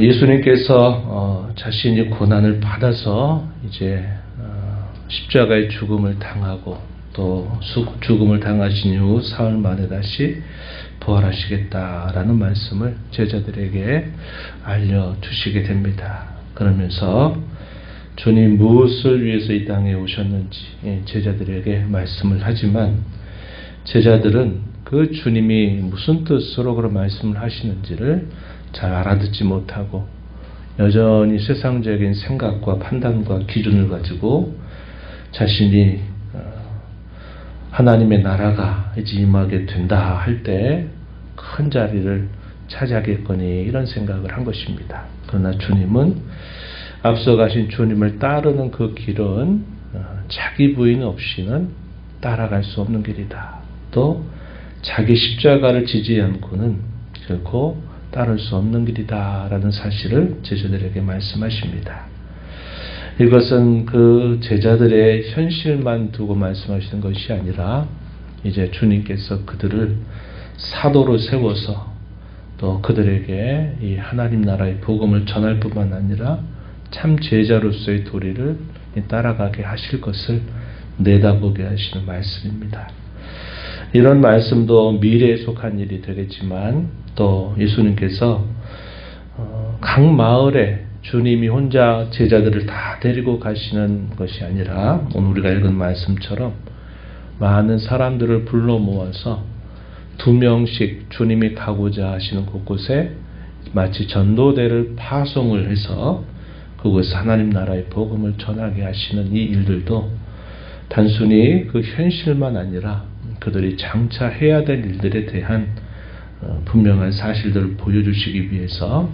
예수님께서 자신이 고난을 받아서 이제 십자가의 죽음을 당하고 또 죽음을 당하신 이후 사흘 만에 다시 부활하시겠다라는 말씀을 제자들에게 알려주시게 됩니다. 그러면서 주님 무엇을 위해서 이 땅에 오셨는지 제자들에게 말씀을 하지만 제자들은 그 주님이 무슨 뜻으로 그런 말씀을 하시는지를 잘 알아듣지 못하고 여전히 세상적인 생각과 판단과 기준을 가지고 자신이 하나님의 나라가 이제 임하게 된다 할 때 큰 자리를 차지하겠거니 이런 생각을 한 것입니다. 그러나 주님은 앞서 가신 주님을 따르는 그 길은 자기 부인 없이는 따라갈 수 없는 길이다. 또 자기 십자가를 지지 않고는 결코 따를 수 없는 길이다 라는 사실을 제자들에게 말씀하십니다. 이것은 그 제자들의 현실만 두고 말씀하시는 것이 아니라 이제 주님께서 그들을 사도로 세워서 또 그들에게 이 하나님 나라의 복음을 전할 뿐만 아니라 참 제자로서의 도리를 따라가게 하실 것을 내다보게 하시는 말씀입니다. 이런 말씀도 미래에 속한 일이 되겠지만 또 예수님께서 각 마을에 주님이 혼자 제자들을 다 데리고 가시는 것이 아니라 오늘 우리가 읽은 말씀처럼 많은 사람들을 불러 모아서 2명씩 주님이 가고자 하시는 곳곳에 마치 전도대를 파송을 해서 그곳에 하나님 나라의 복음을 전하게 하시는 이 일들도 단순히 그 현실만 아니라 그들이 장차 해야 될 일들에 대한 분명한 사실들을 보여주시기 위해서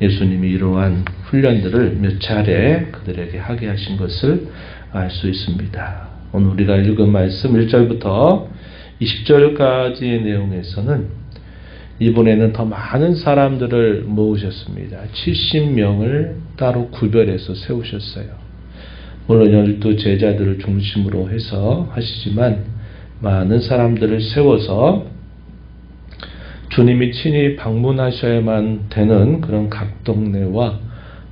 예수님이 이러한 훈련들을 몇 차례 그들에게 하게 하신 것을 알 수 있습니다. 오늘 우리가 읽은 말씀 1절부터 20절까지의 내용에서는 이번에는 더 많은 사람들을 모으셨습니다. 70명을 따로 구별해서 세우셨어요. 물론 12 제자들을 중심으로 해서 하시지만 많은 사람들을 세워서 주님이 친히 방문하셔야만 되는 그런 각 동네와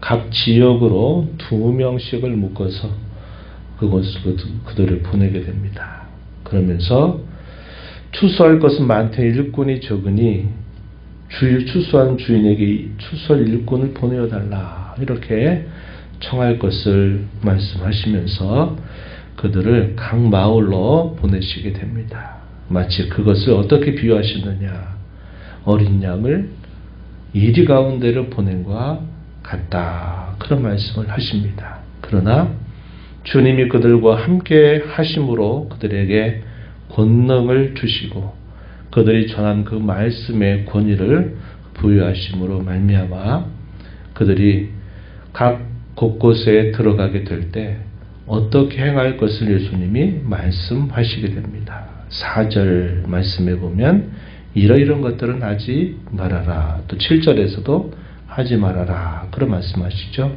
각 지역으로 2명씩을 묶어서 그들을 보내게 됩니다. 그러면서 추수할 것은 많되 일꾼이 적으니 추수한 주인에게 추수할 일꾼을 보내어달라 이렇게 청할 것을 말씀하시면서 그들을 각 마을로 보내시게 됩니다. 마치 그것을 어떻게 비유하시느냐, 어린 양을 이리 가운데로 보낸 것과 같다 그런 말씀을 하십니다. 그러나 주님이 그들과 함께 하심으로 그들에게 권능을 주시고 그들이 전한 그 말씀의 권위를 부여하심으로 말미암아 그들이 각 곳곳에 들어가게 될 때 어떻게 행할 것을 예수님이 말씀하시게 됩니다. 4절 말씀에 보면 이러이런 것들은 하지 말아라. 또 7절에서도 하지 말아라. 그런 말씀하시죠.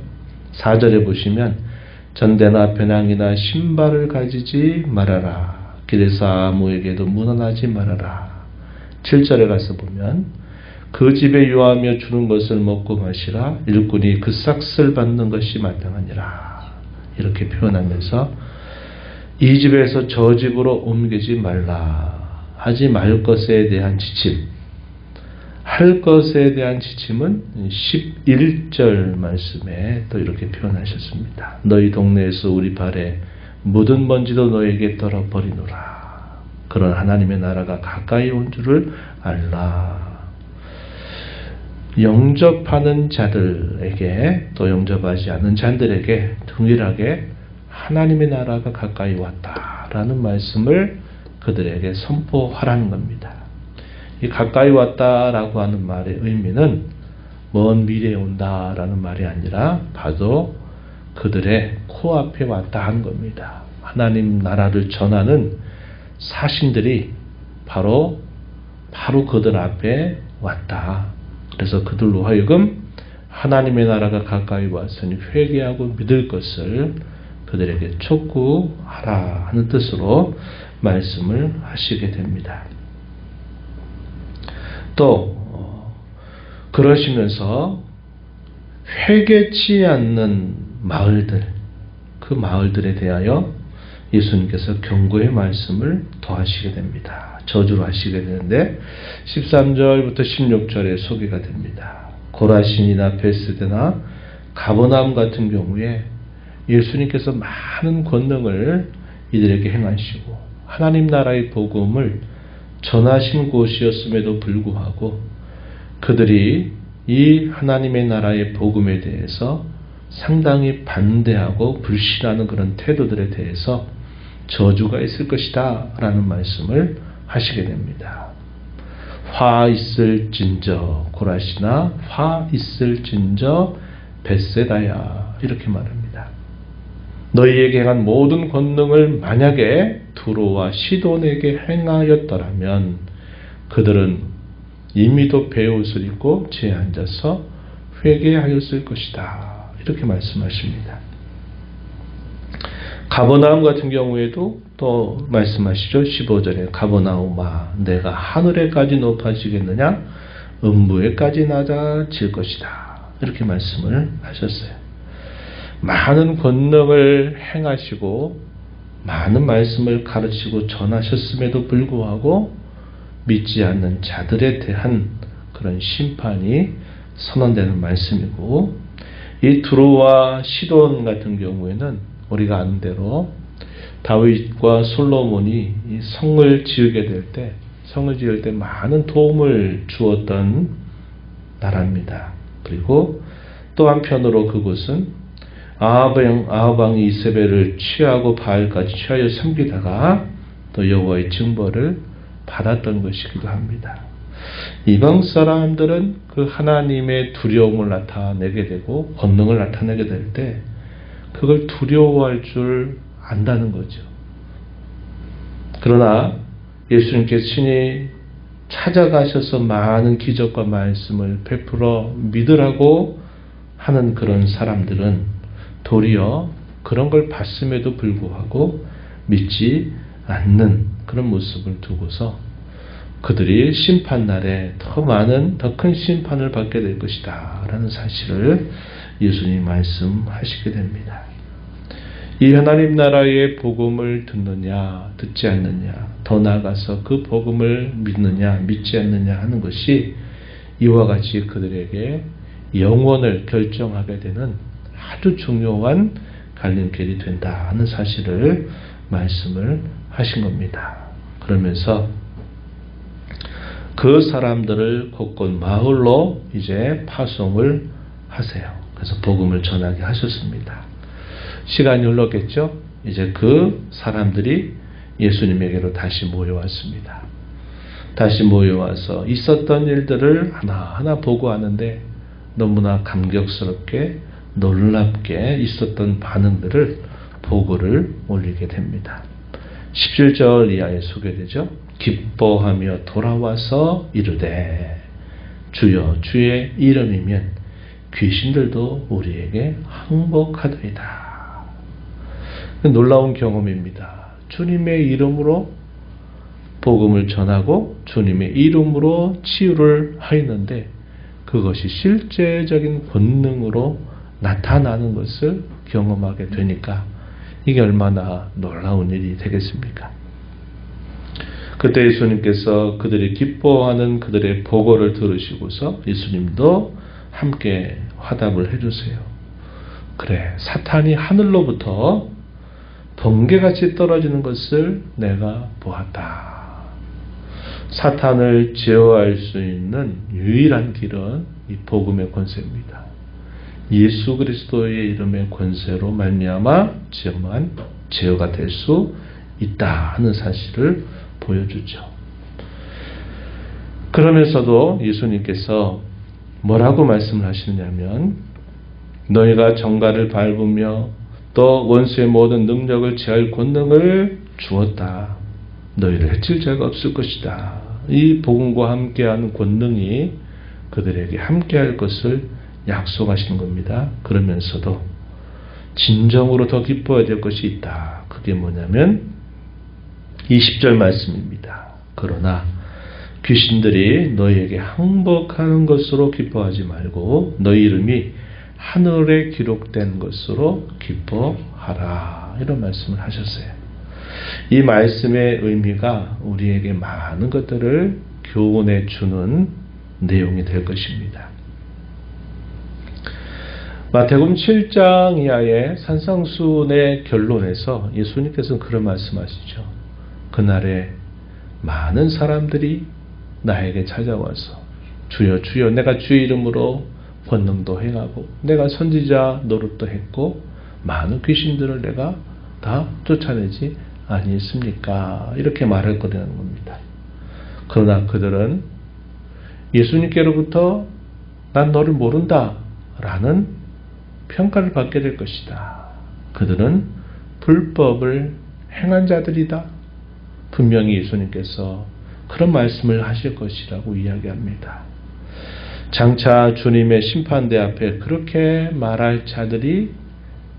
4절에 보시면 전대나 배낭이나 신발을 가지지 말아라. 길에서 아무에게도 문안하지 말아라. 7절에 가서 보면 그 집에 유하며 주는 것을 먹고 마시라. 일꾼이 그 삭슬 받는 것이 마땅하니라. 이렇게 표현하면서 이 집에서 저 집으로 옮기지 말라. 하지 말 것에 대한 지침, 할 것에 대한 지침은 11절 말씀에 또 이렇게 표현하셨습니다. 너희 동네에서 우리 발에 묻은 먼지도 너에게 떨어버리노라. 그런 하나님의 나라가 가까이 온 줄을 알라. 영접하는 자들에게 또 영접하지 않는 자들에게 동일하게 하나님의 나라가 가까이 왔다라는 말씀을 그들에게 선포하라는 겁니다. 이 가까이 왔다라고 하는 말의 의미는 먼 미래에 온다라는 말이 아니라 바로 그들의 코앞에 왔다 한 겁니다. 하나님 나라를 전하는 사신들이 바로 그들 앞에 왔다. 그래서 그들로 하여금 하나님의 나라가 가까이 왔으니 회개하고 믿을 것을 그들에게 촉구하라 하는 뜻으로 말씀을 하시게 됩니다. 또 그러시면서 회개치 않는 마을들, 그 마을들에 대하여 예수님께서 경고의 말씀을 더하시게 됩니다. 저주로 하시게 되는데 13절부터 16절에 소개가 됩니다. 고라신이나 베스데나 가버나움 같은 경우에 예수님께서 많은 권능을 이들에게 행하시고 하나님 나라의 복음을 전하신 곳이었음에도 불구하고 그들이 이 하나님의 나라의 복음에 대해서 상당히 반대하고 불신하는 그런 태도들에 대해서 저주가 있을 것이다 라는 말씀을 하시게 됩니다. 화 있을진저 고라시나 화 있을진저 벳세다야 이렇게 말합니다. 너희에게 행한 모든 권능을 만약에 두로와 시돈에게 행하였더라면 그들은 이미도 베옷을 입고 제에 앉아서 회개하였을 것이다. 이렇게 말씀하십니다. 가버나움 같은 경우에도 또 말씀하시죠. 15절에 가버나움아 내가 하늘에까지 높아지겠느냐 음부에까지 낮아질 것이다. 이렇게 말씀을 하셨어요. 많은 권능을 행하시고 많은 말씀을 가르치고 전하셨음에도 불구하고 믿지 않는 자들에 대한 그런 심판이 선언되는 말씀이고 이 두로와 시돈 같은 경우에는 우리가 아는 대로 다윗과 솔로몬이 이 성을 지을 때 많은 도움을 주었던 나라입니다. 그리고 또 한편으로 그곳은 아합왕이 이세벨을 취하고 바알까지 취하여 섬기다가 또 여호와의 징벌을 받았던 것이기도 합니다. 이방 사람들은 그 하나님의 두려움을 나타내게 되고 권능을 나타내게 될 때 그걸 두려워할 줄 안다는 거죠. 그러나 예수님께서 친히 찾아가셔서 많은 기적과 말씀을 베풀어 믿으라고 하는 그런 사람들은 도리어 그런 걸 봤음에도 불구하고 믿지 않는 그런 모습을 두고서 그들이 심판날에 더 큰 심판을 받게 될 것이다 라는 사실을 예수님이 말씀하시게 됩니다. 이 하나님 나라의 복음을 듣느냐 듣지 않느냐 더 나아가서 그 복음을 믿느냐 믿지 않느냐 하는 것이 이와 같이 그들에게 영원을 결정하게 되는 아주 중요한 갈림길이 된다 하는 사실을 말씀을 하신 겁니다. 그러면서 그 사람들을 곳곳 마을로 이제 파송을 하세요. 그래서 복음을 전하게 하셨습니다. 시간이 흘렀겠죠? 이제 그 사람들이 예수님에게로 다시 모여왔습니다. 다시 모여와서 있었던 일들을 하나하나 보고하는데 너무나 감격스럽게 놀랍게 있었던 반응들을 보고를 올리게 됩니다. 17절 이하에 소개되죠. 기뻐하며 돌아와서 이르되 주여 주의 이름이면 귀신들도 우리에게 항복하더이다. 놀라운 경험입니다. 주님의 이름으로 복음을 전하고 주님의 이름으로 치유를 하였는데 그것이 실제적인 권능으로 나타나는 것을 경험하게 되니까 이게 얼마나 놀라운 일이 되겠습니까? 그때 예수님께서 그들이 기뻐하는 그들의 보고를 들으시고서 예수님도 함께 화답을 해주세요. 그래, 사탄이 하늘로부터 번개같이 떨어지는 것을 내가 보았다. 사탄을 제어할 수 있는 유일한 길은 이 복음의 권세입니다. 예수 그리스도의 이름의 권세로 말미암아 제어가 될 수 있다 하는 사실을 보여주죠. 그러면서도 예수님께서 뭐라고 말씀을 하시느냐면 너희가 정갈을 밟으며 또 원수의 모든 능력을 제할 권능을 주었다. 너희를 해칠 자가 없을 것이다. 이 복음과 함께하는 권능이 그들에게 함께할 것을 약속하시는 겁니다. 그러면서도 진정으로 더 기뻐해야 될 것이 있다. 그게 뭐냐면 20절 말씀입니다. 그러나 귀신들이 너희에게 항복하는 것으로 기뻐하지 말고 너희 이름이 하늘에 기록된 것으로 기뻐하라. 이런 말씀을 하셨어요. 이 말씀의 의미가 우리에게 많은 것들을 교훈해 주는 내용이 될 것입니다. 마태복음 7장 이하의 산상수훈의 결론에서 예수님께서는 그런 말씀하시죠. 그날에 많은 사람들이 나에게 찾아와서 주여 주여 내가 주의 이름으로 권능도 행하고 내가 선지자 노릇도 했고 많은 귀신들을 내가 다 쫓아내지 아니했습니까? 이렇게 말할 거라는 겁니다. 그러나 그들은 예수님께로부터 난 너를 모른다 라는 평가를 받게 될 것이다. 그들은 불법을 행한 자들이다. 분명히 예수님께서 그런 말씀을 하실 것이라고 이야기합니다. 장차 주님의 심판대 앞에 그렇게 말할 자들이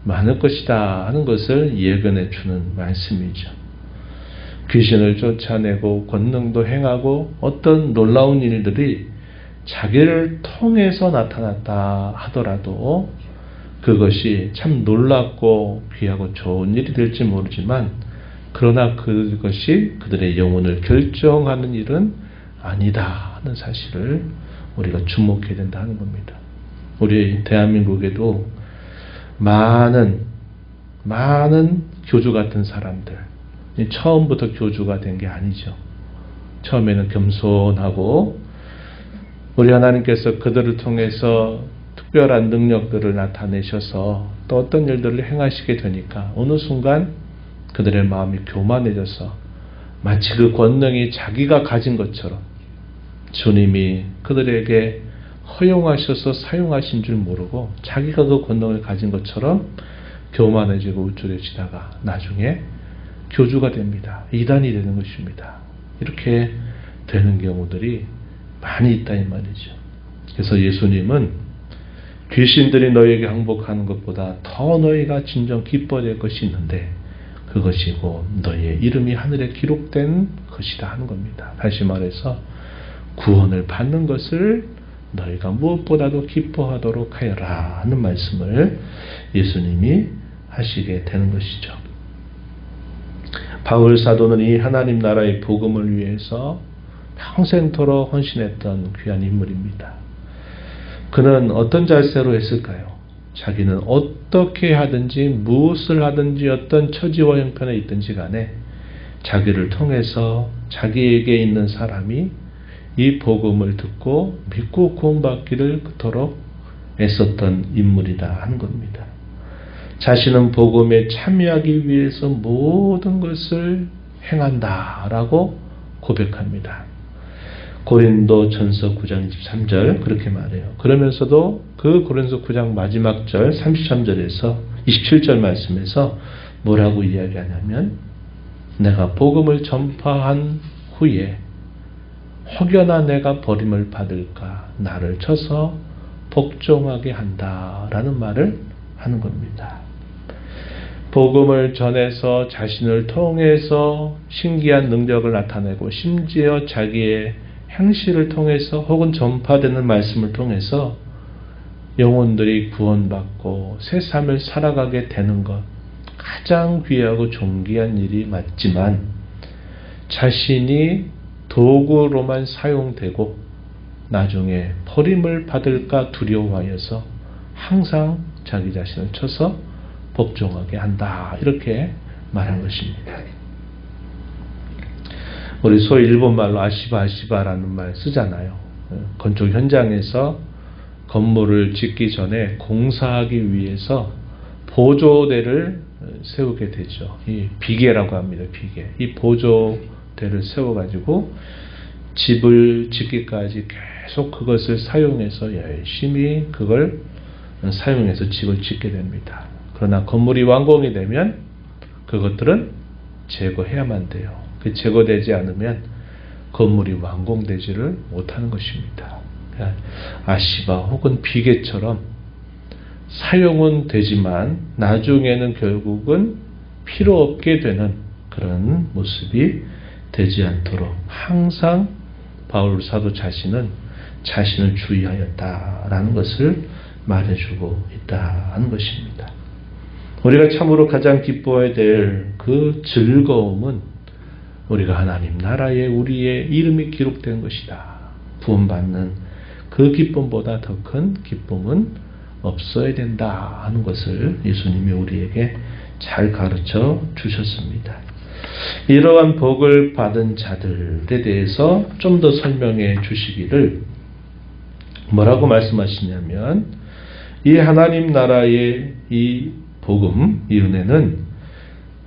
많을 것이다 하는 것을 예견해 주는 말씀이죠. 귀신을 쫓아내고 권능도 행하고 어떤 놀라운 일들이 자기를 통해서 나타났다 하더라도 그것이 참 놀랍고 귀하고 좋은 일이 될지 모르지만 그러나 그것이 그들의 영혼을 결정하는 일은 아니다 하는 사실을 우리가 주목해야 된다 하는 겁니다. 우리 대한민국에도 많은 교주 같은 사람들, 처음부터 교주가 된 게 아니죠. 처음에는 겸손하고 우리 하나님께서 그들을 통해서 특별한 능력들을 나타내셔서 또 어떤 일들을 행하시게 되니까 어느 순간 그들의 마음이 교만해져서 마치 그 권능이 자기가 가진 것처럼 주님이 그들에게 허용하셔서 사용하신 줄 모르고 자기가 그 권능을 가진 것처럼 교만해지고 우쭐해지다가 나중에 교주가 됩니다. 이단이 되는 것입니다. 이렇게 되는 경우들이 많이 있다 이 말이죠. 그래서 예수님은 귀신들이 너희에게 항복하는 것보다 더 너희가 진정 기뻐야 될 것이 있는데 그것이고 너희의 이름이 하늘에 기록된 것이다 하는 겁니다. 다시 말해서 구원을 받는 것을 너희가 무엇보다도 기뻐하도록 하여라 하는 말씀을 예수님이 하시게 되는 것이죠. 바울 사도는 이 하나님 나라의 복음을 위해서 평생토록 헌신했던 귀한 인물입니다. 그는 어떤 자세로 했을까요? 자기는 어떻게 하든지 무엇을 하든지 어떤 처지와 형편에 있든지 간에 자기를 통해서 자기에게 있는 사람이 이 복음을 듣고 믿고 구원받기를 그토록 애썼던 인물이다 하는 겁니다. 자신은 복음에 참여하기 위해서 모든 것을 행한다라고 고백합니다. 고린도전서 9장 23절 그렇게 말해요. 그러면서도 그 고린도 9장 마지막 절 33절에서 27절 말씀에서 뭐라고 이야기하냐면 내가 복음을 전파한 후에 혹여나 내가 버림을 받을까 나를 쳐서 복종하게 한다라는 말을 하는 겁니다. 복음을 전해서 자신을 통해서 신기한 능력을 나타내고 심지어 자기의 행실을 통해서 혹은 전파되는 말씀을 통해서 영혼들이 구원받고 새 삶을 살아가게 되는 것 가장 귀하고 존귀한 일이 맞지만 자신이 도구로만 사용되고 나중에 버림을 받을까 두려워하여서 항상 자기 자신을 쳐서 복종하게 한다 이렇게 말한 것입니다. 우리 소위 일본말로 아시바라는 말 쓰잖아요. 건축 현장에서 건물을 짓기 전에 공사하기 위해서 보조대를 세우게 되죠. 이 비계라고 합니다. 비계. 이 보조대를 세워가지고 집을 짓기까지 계속 그것을 사용해서 열심히 그걸 사용해서 집을 짓게 됩니다. 그러나 건물이 완공이 되면 그것들은 제거해야만 돼요. 그 제거되지 않으면 건물이 완공되지를 못하는 것입니다. 아시바 혹은 비계처럼 사용은 되지만 나중에는 결국은 필요 없게 되는 그런 모습이 되지 않도록 항상 바울 사도 자신은 자신을 주의하였다라는 것을 말해주고 있다는 것입니다. 우리가 참으로 가장 기뻐해야 될 그 즐거움은 우리가 하나님 나라에 우리의 이름이 기록된 것이다. 구원받는 그 기쁨보다 더 큰 기쁨은 없어야 된다 하는 것을 예수님이 우리에게 잘 가르쳐 주셨습니다. 이러한 복을 받은 자들에 대해서 좀 더 설명해 주시기를 뭐라고 말씀하시냐면, 이 하나님 나라의 이 복음, 이 은혜는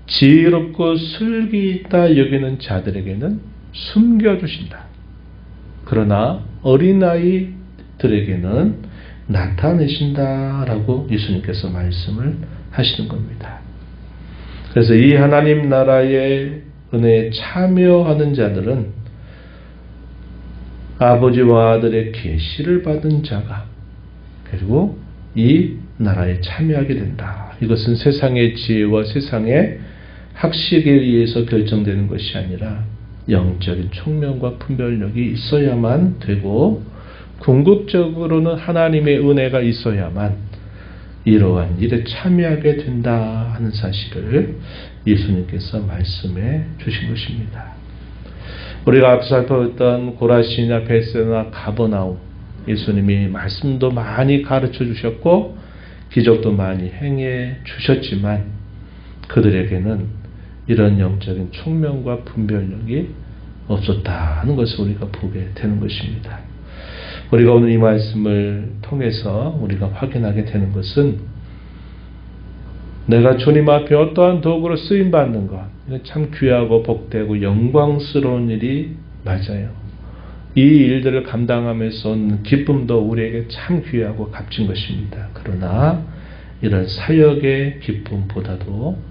지혜롭고 슬기 있다 여기는 자들에게는 숨겨주신다. 그러나 어린아이들에게는 나타내신다라고 예수님께서 말씀을 하시는 겁니다. 그래서 이 하나님 나라의 은혜에 참여하는 자들은 아버지와 아들의 계시를 받은 자가 그리고 이 나라에 참여하게 된다. 이것은 세상의 지혜와 세상의 학식에 의해서 결정되는 것이 아니라 영적인 총명과 분별력이 있어야만 되고, 궁극적으로는 하나님의 은혜가 있어야만 이러한 일에 참여하게 된다 하는 사실을 예수님께서 말씀해 주신 것입니다. 우리가 앞서 살펴봤던 고라시나 베세나 가버나움, 예수님이 말씀도 많이 가르쳐 주셨고 기적도 많이 행해 주셨지만 그들에게는 이런 영적인 총명과 분별력이 없었다 하는 것을 우리가 보게 되는 것입니다. 우리가 오늘 이 말씀을 통해서 우리가 확인하게 되는 것은, 내가 주님 앞에 어떠한 도구로 쓰임받는 것, 참 귀하고 복되고 영광스러운 일이 맞아요. 이 일들을 감당하면서 얻는 기쁨도 우리에게 참 귀하고 값진 것입니다. 그러나 이런 사역의 기쁨보다도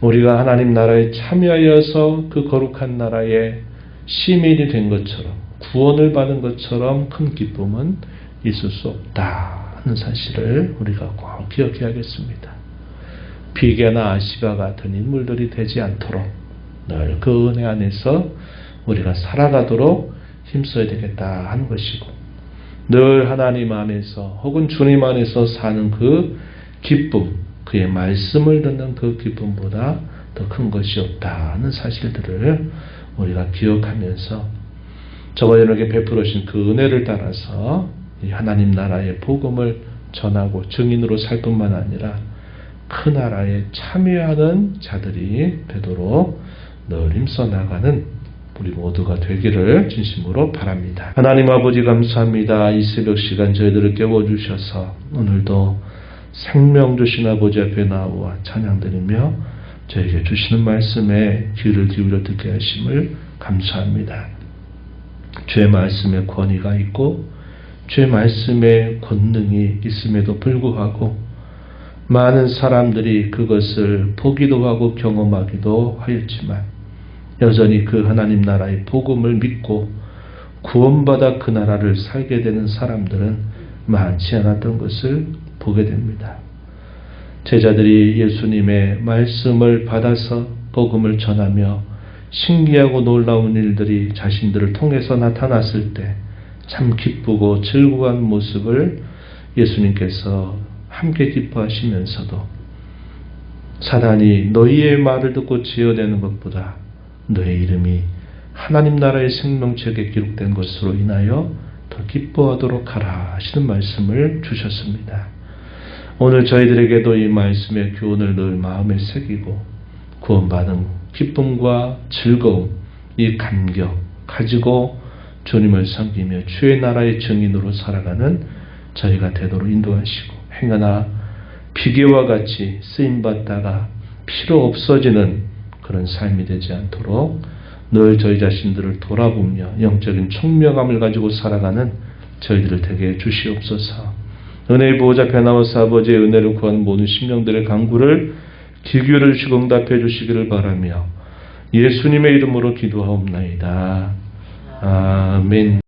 우리가 하나님 나라에 참여하여서 그 거룩한 나라의 시민이 된 것처럼, 구원을 받은 것처럼 큰 기쁨은 있을 수 없다 하는 사실을 우리가 꼭 기억해야겠습니다. 비게나 아시바 같은 인물들이 되지 않도록 늘 그 은혜 안에서 우리가 살아가도록 힘써야 되겠다 하는 것이고, 늘 하나님 안에서 혹은 주님 안에서 사는 그 기쁨, 그의 말씀을 듣는 그 기쁨보다 더 큰 것이 없다 하는 사실들을 우리가 기억하면서 저와 여러분에게 베풀으신 그 은혜를 따라서 이 하나님 나라의 복음을 전하고 증인으로 살 뿐만 아니라 그 나라에 참여하는 자들이 되도록 늘 힘써 나가는 우리 모두가 되기를 진심으로 바랍니다. 하나님 아버지 감사합니다. 이 새벽 시간 저희들을 깨워주셔서 오늘도 생명 주신 아버지 앞에 나와 찬양드리며 저에게 주시는 말씀에 귀를 기울여 듣게 하심을 감사합니다. 주의 말씀에 권위가 있고 주의 말씀에 권능이 있음에도 불구하고 많은 사람들이 그것을 보기도 하고 경험하기도 하였지만 여전히 그 하나님 나라의 복음을 믿고 구원받아 그 나라를 살게 되는 사람들은 많지 않았던 것을 보게 됩니다. 제자들이 예수님의 말씀을 받아서 복음을 전하며 신기하고 놀라운 일들이 자신들을 통해서 나타났을 때 참 기쁘고 즐거운 모습을 예수님께서 함께 기뻐하시면서도 사단이 너희의 말을 듣고 지어대는 것보다 너의 이름이 하나님 나라의 생명책에 기록된 것으로 인하여 더 기뻐하도록 하라 하시는 말씀을 주셨습니다. 오늘 저희들에게도 이 말씀의 교훈을 늘 마음에 새기고 구원받은 기쁨과 즐거움, 이 감격 가지고 주님을 섬기며 주의 나라의 증인으로 살아가는 저희가 되도록 인도하시고, 행여나 비계와 같이 쓰임받다가 필요 없어지는 그런 삶이 되지 않도록 늘 저희 자신들을 돌아보며 영적인 총명함을 가지고 살아가는 저희들을 되게 해주시옵소서. 은혜의 보호자 앞에 나와서 아버지의 은혜를 구하는 모든 심령들의 간구를 귀 기울여 주시고 응답해 주시기를 바라며 예수님의 이름으로 기도하옵나이다. 아멘.